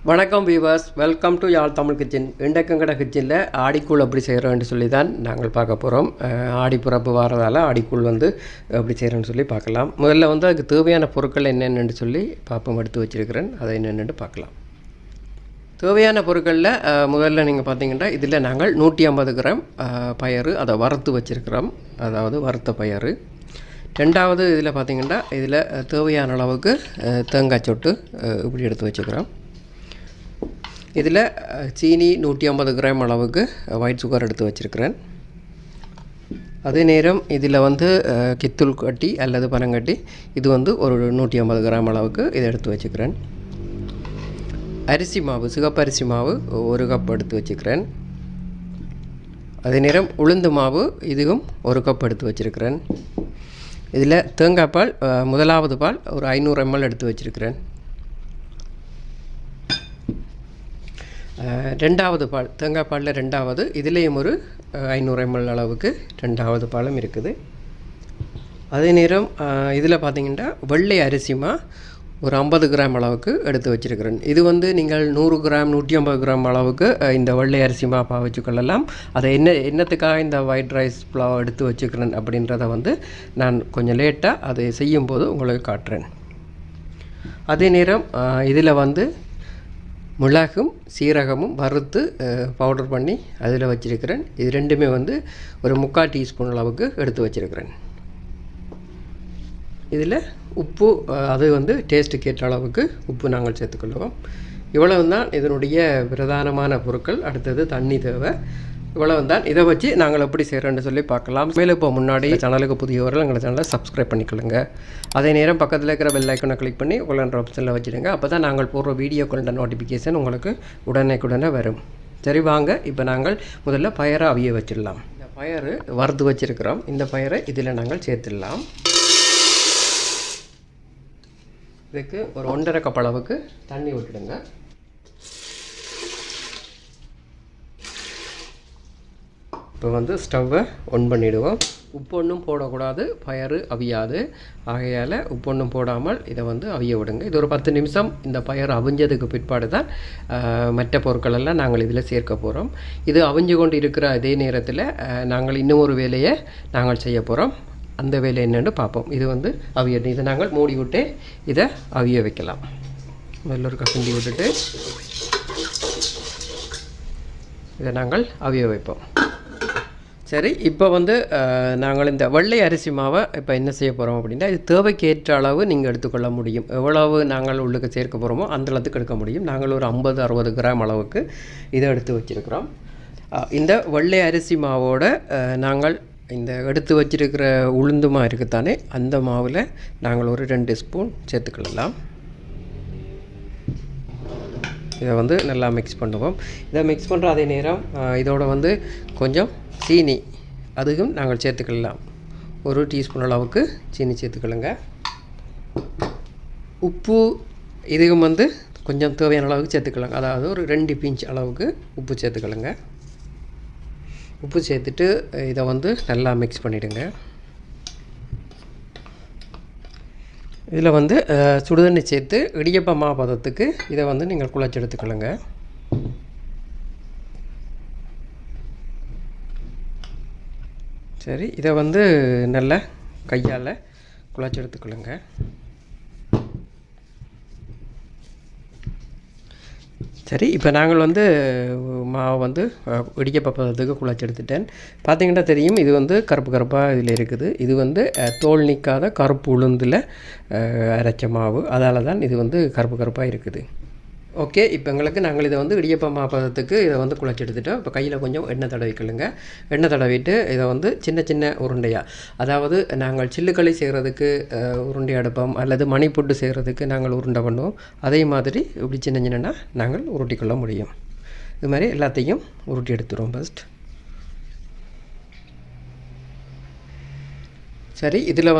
வணக்கம் viewers, welcome to Yarl Tamil kitchen. இண்டக்கங்கட கிச்சனில் ஆடிக்கூழ் எப்படி செய்கிறோன்னு சொல்லி தான் நாங்கள் பார்க்க போகிறோம். ஆடிப்பிறப்பு வாரதால் ஆடிக்கூழ் எப்படி செய்கிறோன்னு சொல்லி பார்க்கலாம். முதல்ல அதுக்கு தேவையான பொருட்கள் என்னென்னு சொல்லி பாப்பம் எடுத்து வச்சுருக்கிறேன். அதை என்னென்னு பார்க்கலாம். தேவையான பொருட்களில் முதல்ல நீங்கள் பார்த்தீங்கன்னா இதில் நாங்கள் 150 கிராம் பயறு அதை வறுத்து வச்சுருக்கிறோம், அதாவது வறுத்த பயறு. ரெண்டாவது இதில் பார்த்திங்கன்னா இதில் தேவையான அளவுக்கு தேங்காய் சொட்டு இப்படி எடுத்து வச்சுக்கிறோம். இதில் சீனி 150 கிராம் அளவுக்கு ஒயிட் சுகர் எடுத்து வச்சுருக்கிறேன். அதே நேரம் இதில் கித்தூள் கட்டி அல்லது பனங்கட்டி இது ஒரு 150 கிராம் அளவுக்கு இதை எடுத்து வச்சுக்கிறேன். அரிசி மாவு, சிகப்பரிசி மாவு 1 கப் எடுத்து வச்சுக்கிறேன். அதே நேரம் உளுந்து மாவு இதுவும் 1 கப் எடுத்து வச்சுருக்கிறேன். இதில் தேங்காய் பால், முதலாவது பால் ஒரு 500 ml எடுத்து வச்சுருக்கிறேன். ரெண்டாவது பால், தேங்காய் பாலில் ரெண்டாவது, இதுலேயும் ஒரு 500 ml அளவுக்கு ரெண்டாவது பாலும் இருக்குது. அதே நேரம் இதில் பார்த்திங்கன்னா வெள்ளை அரிசிமா ஒரு 50 கிராம் அளவுக்கு எடுத்து வச்சுருக்கிறேன். இது நீங்கள் 100 கிராம் 150 கிராம் அளவுக்கு இந்த வெள்ளை அரிசிமா வச்சுக்கொள்ளலாம். அதை என்னத்துக்காக இந்த ஒயிட் ரைஸ் புலாவ் எடுத்து வச்சுக்கிறேன் அப்படின்றத நான் கொஞ்சம் லேட்டாக அதை செய்யும்போது உங்களுக்கு காட்டுறேன். அதே நேரம் இதில் மிளகும் சீரகமும் வறுத்து பவுடர் பண்ணி அதில் வச்சுருக்கிறேன். இது ரெண்டுமே ஒரு 3/4 டீஸ்பூன் அளவுக்கு எடுத்து வச்சுருக்கிறேன். இதில் உப்பு, அது டேஸ்ட்டுக்கு ஏற்ற அளவுக்கு உப்பு நாங்கள் சேர்த்துக்கொள்வோம். இவ்வளவு தான் இதனுடைய பிரதானமான பொருட்கள். அடுத்தது தண்ணி தேவை. இவ்வளவு தான். இதை வச்சு நாங்கள் எப்படி செய்கிறோன்னு சொல்லி பார்க்கலாம். மேலும் இப்போ முன்னாடி சேனலுக்கு புதியவர்கள் எங்களை சேனலை சப்ஸ்கிரைப் பண்ணிக்கொள்ளுங்க. அதே நேரம் பக்கத்தில் இருக்கிற பெல் ஐக்கனை கிளிக் பண்ணி உங்களோட ஆப்ஷனில் வச்சுடுங்க. அப்போ தான் நாங்கள் போடுற வீடியோக்களோட நோட்டிஃபிகேஷன் உங்களுக்கு உடனே வரும். சரி, வாங்க இப்போ நாங்கள் முதல்ல பயரை அவிய வச்சிடலாம். இந்த பயறு வறுத்து வச்சுருக்கிறோம். இந்த பயரை இதில் நாங்கள் சேர்த்துடலாம். இதுக்கு ஒரு 1.5 கப் அளவுக்கு தண்ணி விட்டுடுங்க. இப்போ ஸ்டவ்வை ஒன் பண்ணிவிடுவோம். உப்பு ஒன்றும் போடக்கூடாது, பயறு அவியாது. ஆகையால் உப்பு ஒன்றும் போடாமல் இதை அவிய விடுங்க. இது ஒரு 10 நிமிஷம் இந்த பயறு அவிஞ்சதுக்கு பிற்பாடு தான் மற்ற பொருட்களெல்லாம் நாங்கள் இதில் சேர்க்க போகிறோம். இது அவிஞ்சு கொண்டு இருக்கிற அதே நேரத்தில் நாங்கள் இன்னும் ஒரு வேலையை நாங்கள் செய்ய போகிறோம். அந்த வேலை என்னென்னு பார்ப்போம். இது அவியணும். இதை நாங்கள் மூடி விட்டு இதை அவிய வைக்கலாம். முதல்ல ஒரு கசண்டி விட்டுட்டு இதை நாங்கள் அவிய வைப்போம். சரி, இப்போ நாங்கள் இந்த வெள்ளை அரிசி மாவை இப்போ என்ன செய்ய போகிறோம் அப்படின்னா, இது தேவைக்கு ஏற்ற அளவு நீங்கள் எடுத்துக்கொள்ள முடியும். எவ்வளவு நாங்கள் உள்ளுக்கு சேர்க்க போகிறோமோ அந்த அளவுக்கு எடுக்க முடியும். நாங்கள் ஒரு 50-60 கிராம் அளவுக்கு இதை எடுத்து வச்சுருக்கிறோம். இந்த வெள்ளை அரிசி மாவோட நாங்கள் இந்த எடுத்து வச்சுருக்கிற உளுந்துமா இருக்குத்தானே, அந்த மாவில் நாங்கள் ஒரு 2 ஸ்பூன் சேர்த்துக்கொள்ளலாம். இதை நல்லா மிக்ஸ் பண்ணுவோம். இதை மிக்ஸ் பண்ணுற அதே நேரம் இதோட கொஞ்சம் சீனி அதுவும் நாங்கள் சேர்த்துக்கலாம். 1 டீஸ்பூன் அளவுக்கு சீனி சேர்த்துக்கொள்ளுங்க. உப்பு இதுவும் கொஞ்சம் தேவையான அளவுக்கு சேர்த்துக்கலாங்க. அதாவது ஒரு 2 பிஞ்ச் அளவுக்கு உப்பு சேர்த்துக்கொள்ளுங்க. உப்பு சேர்த்துட்டு இதை நல்லா மிக்ஸ் பண்ணிவிடுங்க. இதில் சுடுதண்ணி சேர்த்து இடியப்ப மாப்பதத்துக்கு இதை நீங்கள் குழச்சி எடுத்துக்கொள்ளுங்க. சரி, இதை நல்லா கையால் குழச்சி எடுத்துக்கொள்ளுங்க. சரி, இப்போ நாங்கள் மாவை இடியப்ப பதத்துக்கு குழச்சி எடுத்துட்டேன். பார்த்திங்கன்னா தெரியும், இது கருப்பு கருப்பாக இதில் இருக்குது. இது தோல் நீக்காத கருப்பு உளுந்தில் அரைச்ச மாவு. அதால் தான் இது கருப்பு கருப்பாக இருக்குது. ஓகே, இப்போ எங்களுக்கு நாங்கள் இதை இடியப்ப மாப்பதத்துக்கு இதை குழச்சி எடுத்துட்டோம். இப்போ கையில் கொஞ்சம் எண்ணெய் தடவிக்கொள்ளுங்க. எண்ணெய் தடவிட்டு இதை சின்ன சின்ன உருண்டையாக, அதாவது நாங்கள் சில்லுக்களி செய்கிறதுக்கு உருண்டை எடுப்போம், அல்லது மணிப்புட்டு செய்கிறதுக்கு நாங்கள் உருண்டை பண்ணுவோம். அதே மாதிரி இப்படி சின்ன சின்னன்னா நாங்கள் உருட்டிக்கொள்ள முடியும். இது மாதிரி எல்லாத்தையும் உருட்டி எடுத்துருவோம் ஃபஸ்ட். சரி, இதில்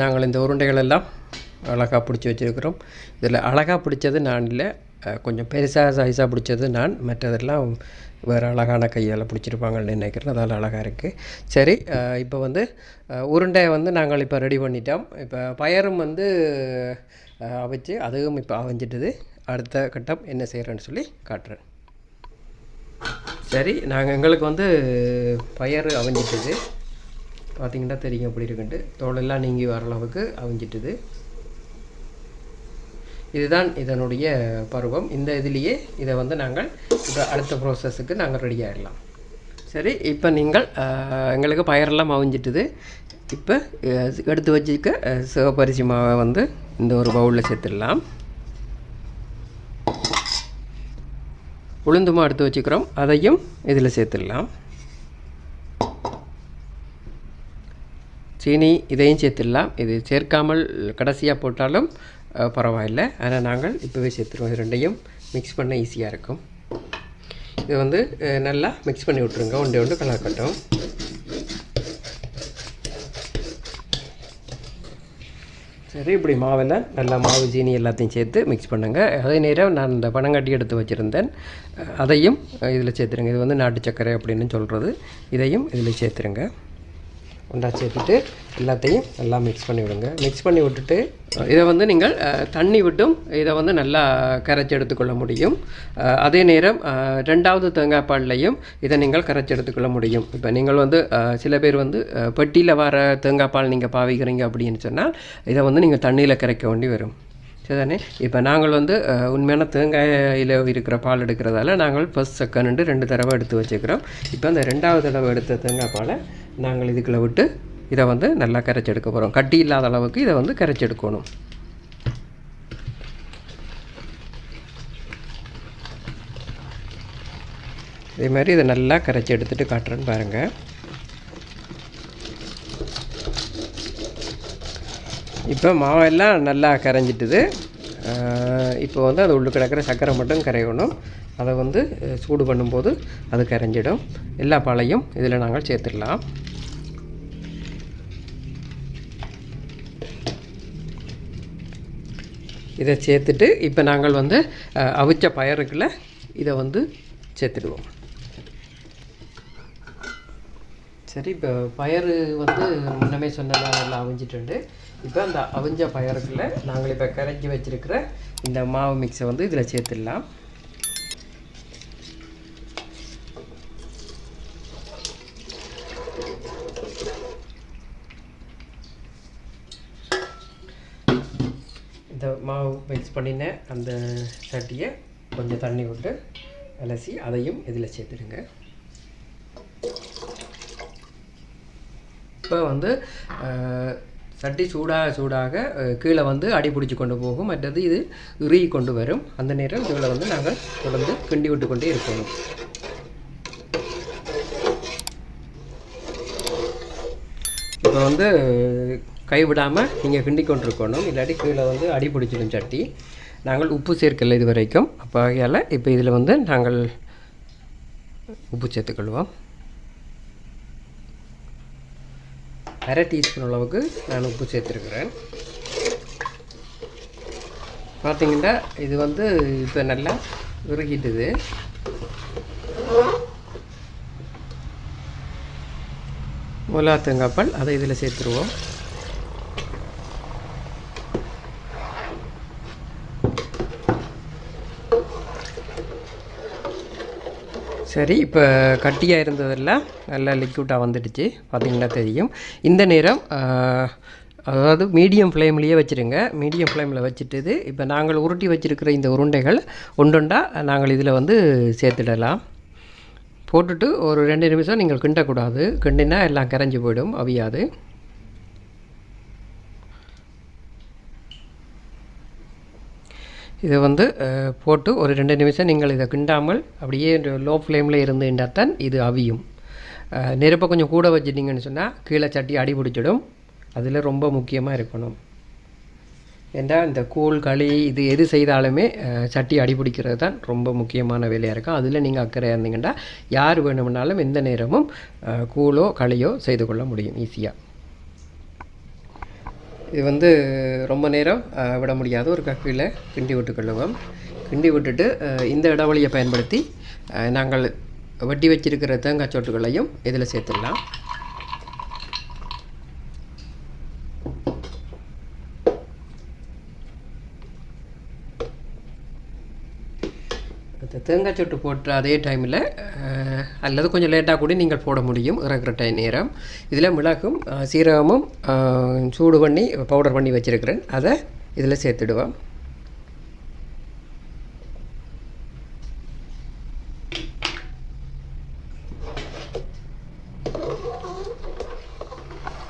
நாங்கள் இந்த உருண்டைகள் எல்லாம் அழகாக பிடிச்சி வச்சுருக்கிறோம். இதில் அழகாக பிடிச்சது நான் இல்லை, கொஞ்சம் பெருசாக சைஸாக பிடிச்சது நான், மற்றதெல்லாம் வேறு அழகான கையால் பிடிச்சிருப்பாங்கன்னு நினைக்கிறேன். அதால் அழகாக இருக்குது. சரி, இப்போ வந்து உருண்டையை வந்து நாங்கள் இப்போ ரெடி பண்ணிட்டோம். இப்போ பயரும் வந்து அவிச்சு அதுவும் இப்போ அவிஞ்சிட்டுது. அடுத்த கட்டம் என்ன செய்கிறேன்னு சொல்லி காட்டுறேன். சரி, எங்களுக்கு வந்து பயறு அவிஞ்சிட்டுது. பார்த்திங்கன்னா தெரியும் எப்படி இருக்குன்ட்டு. தோலெல்லாம் நீங்கி வர அளவுக்கு அவிஞ்சிட்டுது. இதுதான் இதனுடைய பருவம். இந்த இதுலேயே இதை வந்து நாங்கள் இப்போ அடுத்த ப்ரோசஸுக்கு நாங்கள் ரெடி ஆகிடலாம். சரி, இப்போ நீங்கள் எங்களுக்கு பயரெல்லாம் அவிஞ்சிட்டுது. இப்போ எடுத்து வச்சுக்க சிவப்பரிசி மாவை வந்து இந்த ஒரு பவுலில் சேர்த்துடலாம். உளுந்துமா எடுத்து வச்சுக்கிறோம், அதையும் இதில் சேர்த்துடலாம். சீனி இதையும் சேர்த்துடலாம். இது சேர்க்காமல் கடைசியாக போட்டாலும் பரவாயில்லை. ஆனால் நாங்கள் இப்போவே சேர்த்துருவோம். இது ரெண்டையும் மிக்ஸ் பண்ண ஈஸியாக இருக்கும். இது வந்து நல்லா மிக்ஸ் பண்ணி விட்ருங்க. ஒன்று கலக்கட்டும். சரி, இப்படி மாவில் நல்லா மாவு சீனி எல்லாத்தையும் சேர்த்து மிக்ஸ் பண்ணுங்கள். அதே நேரம் நான் இந்த பனங்கட்டி எடுத்து வச்சுருந்தேன், அதையும் இதில் சேர்த்துருங்க. இது வந்து நாட்டு சர்க்கரை அப்படின்னு சொல்கிறது. இதையும் இதில் சேர்த்துருங்க. ஒன்றா சேர்த்துட்டு எல்லாத்தையும் நல்லா மிக்ஸ் பண்ணி விடுங்க. மிக்ஸ் பண்ணி விட்டுட்டு இதை வந்து நீங்கள் தண்ணி விட்டும் இதை வந்து நல்லா கரைச்சி எடுத்துக்கொள்ள முடியும். அதே நேரம் 2வது தேங்காய் பால்லையும் இதை நீங்கள் கரைச்சி எடுத்துக்கொள்ள முடியும். இப்போ நீங்கள் வந்து சில பேர் வந்து பெட்டியில் வர தேங்காய் பால் நீங்கள் பாவிக்கிறீங்க அப்படின்னு சொன்னால் இதை வந்து நீங்கள் தண்ணியில் கரைக்க வேண்டி வரும். சரிதானே? இப்போ நாங்கள் வந்து உண்மையான தேங்காயில் இருக்கிற பால் எடுக்கிறதால நாங்கள் ஃபஸ்ட் செகண்ட் 2 தடவை எடுத்து வச்சுக்கிறோம். இப்போ அந்த 2வது தடவை எடுத்த தேங்காய் பாலை நாங்கள் இதுக்குள்ளே விட்டு இதை வந்து நல்லா கரைச்சி எடுக்க போகிறோம். கட்டி இல்லாத அளவுக்கு இதை வந்து கரைச்சி எடுக்கணும். இதே மாதிரி இதை நல்லா கரைச்சி எடுத்துகிட்டு காட்டுறேன்னு பாருங்கள். இப்போ மாவெல்லாம் நல்லா கரைஞ்சிட்டுது. இப்போ வந்து அது உள்ளே கிடக்கிற சர்க்கரை மட்டும் கரையணும். அதை வந்து சூடு பண்ணும்போது அது கரைஞ்சிடும். எல்லா பாலையும் இதில் நாங்கள் சேர்த்துடலாம். இதை சேர்த்துட்டு இப்போ நாங்கள் வந்து அவிச்ச பயறுக்குள்ள இதை வந்து சேர்த்துடுவோம். சரி, இப்போ பயறு வந்து முன்னமே சொன்னதாக எல்லாம் அவிஞ்சிட்டு. இப்போ அந்த அவிஞ்ச பயறுக்குள்ள நாங்கள் இப்போ கரைச்சி வச்சுருக்கிற இந்த மாவு மிக்ஸை வந்து இதில் சேர்த்துடலாம். இந்த மாவு மிக்ஸ் பண்ணின அந்த சட்டியை கொஞ்சம் தண்ணி விட்டு அலசி அதையும் இதில் சேர்த்துடுங்க. இப்போ வந்து சட்டி சூடாக கீழே வந்து அடி பிடிச்சி கொண்டு போகும். மற்றது இது இறுகி கொண்டு வரும். அந்த நேரம் இதில் வந்து நாங்கள் தொடர்ந்து கிண்டி விட்டு கொண்டே இருக்கணும். இப்போ வந்து கைவிடாமல் நீங்கள் கிண்டி கொண்டு இருக்கணும், இல்லாட்டி கீழே வந்து அடி பிடிச்சிடும் சட்டி. நாங்கள் உப்பு சேர்க்கலை இது வரைக்கும். அப்போ ஆகையால் இப்போ இதில் வந்து நாங்கள் உப்பு சேர்த்துக்கொள்வோம். 1/2 டீஸ்பூன் அளவுக்கு நான் உப்பு சேர்த்துருக்குறேன். பார்த்திங்கன்னா இது வந்து இப்போ நல்லா உருகிட்டுது. மிளகா தேங்காய் பால் அதை இதில் சேர்த்துருவோம். சரி, இப்போ கட்டியாக இருந்ததெல்லாம் நல்லா லிக்விட்டாக வந்துடுச்சு. பார்த்திங்கன்னா தெரியும். இந்த நேரம் அதாவது மீடியம் ஃப்ளேம்லேயே வச்சுருங்க. மீடியம் ஃப்ளேமில் வச்சுட்டு இப்போ நாங்கள் உருட்டி வச்சுருக்கிற இந்த உருண்டைகள் ஒன்றொண்டா நாங்கள் இதில் வந்து சேர்த்துடலாம். போட்டுட்டு ஒரு 2 நிமிஷம் நீங்கள் கிண்டக்கூடாது. கிண்டினா எல்லாம் கரைஞ்சி போயிடும், அவியாது. இதை வந்து போட்டு ஒரு 2 நிமிஷம் நீங்கள் இதை கிண்டாமல் அப்படியே லோ ஃப்ளேமில் இருந்துட்டால் தான் இது அவியும். நெருப்பை கொஞ்சம் கூட வச்சுட்டிங்கன்னு சொன்னால் கீழே சட்டி அடி பிடிச்சிடும். அதில் ரொம்ப முக்கியமாக இருக்கணும். ஏன்னா இந்த கூழ் களி இது எது செய்தாலுமே சட்டி அடி பிடிக்கிறது தான் ரொம்ப முக்கியமான வேலையாக இருக்கும். அதில் நீங்கள் அக்கறையாக இருந்தீங்கன்னா யார் வேணும்னாலும் எந்த நேரமும் கூழோ களியோ செய்து கொள்ள முடியும் ஈஸியாக. இது வந்து ரொம்ப நேரம் விட முடியாது. ஒரு கீழே கிண்டி விட்டுக்கொள்ளுவோம். கிண்டி விட்டுட்டு இந்த இடைவெளியை பயன்படுத்தி நாங்கள் வெட்டி வச்சிருக்கிற தேங்காய் சோட்டுகளையும் இதில் சேர்த்துடலாம். தேங்காய் சொட்டு போட்டு அதே டைமில் அல்லது கொஞ்சம் லேட்டாக கூட நீங்கள் போட முடியும் இறக்குற நேரம். இதில் மிளகும் சீரகமும் சூடு பண்ணி பவுடர் பண்ணி வச்சுருக்கிறேன், அதை இதில் சேர்த்துடுவோம்.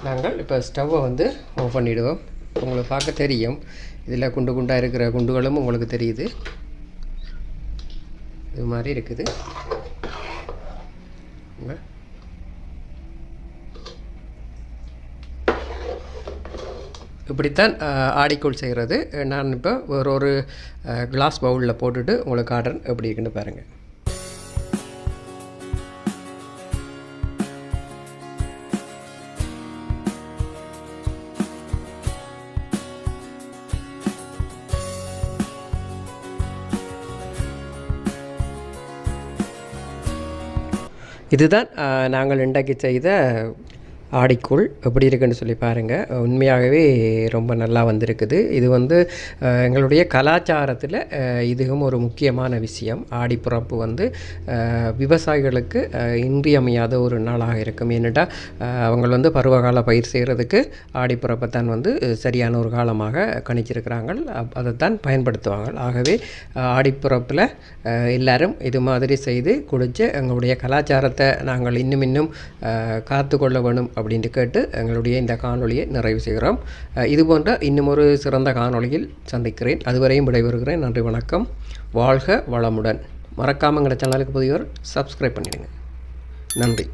நாங்கள் இப்போ ஸ்டவ்வை வந்து ஆஃப் பண்ணிவிடுவோம். உங்களுக்கு பார்க்க தெரியும், இதில் குண்டு குண்டாக இருக்கிற குண்டுகளும் உங்களுக்கு தெரியுது. இது மாதிரி இருக்குது. இப்படித்தான் ஆடிக்கூழ் செய்கிறது. நான் இப்போ ஒரு கிளாஸ் பவுலில் போட்டுட்டு உங்களுக்கு ஆர்டர் எப்படி இருக்குன்னு பாருங்கள். இதுதான் நாங்கள் இன்றைக்கு செய்த ஆடிக்கூழ். எப்படி இருக்குன்னு சொல்லி பாருங்கள். உண்மையாகவே ரொம்ப நல்லா வந்திருக்குது. இது வந்து எங்களுடைய கலாச்சாரத்தில் இதுவும் ஒரு முக்கியமான விஷயம். ஆடிப்பிறப்பு வந்து விவசாயிகளுக்கு இன்றியமையாத ஒரு நாளாக இருக்கும். ஏன்னுட்டா அவங்க வந்து பருவகால பயிர் செய்கிறதுக்கு ஆடிப்பிறப்பை தான் வந்து சரியான ஒரு காலமாக கணிச்சிருக்கிறாங்க. அதைத்தான் பயன்படுத்துவாங்க. ஆகவே ஆடிப்பிறப்பில் எல்லாரும் இது மாதிரி செய்து குடித்து எங்களுடைய கலாச்சாரத்தை நாங்கள் இன்னும் காத்து கொள்ள வேணும் அப்படின்ட்டு கேட்டு எங்களுடைய இந்த காணொலியை நிறைவு செய்கிறோம். இது போன்ற இன்னும் ஒரு சிறந்த காணொலியில் சந்திக்கிறேன். அதுவரையும் விடைபெறுகிறேன். நன்றி, வணக்கம். வாழ்க வளமுடன். மறக்காமல் எங்கள் சேனலுக்கு புதியவர் சப்ஸ்கிரைப் பண்ணிடுங்க. நன்றி.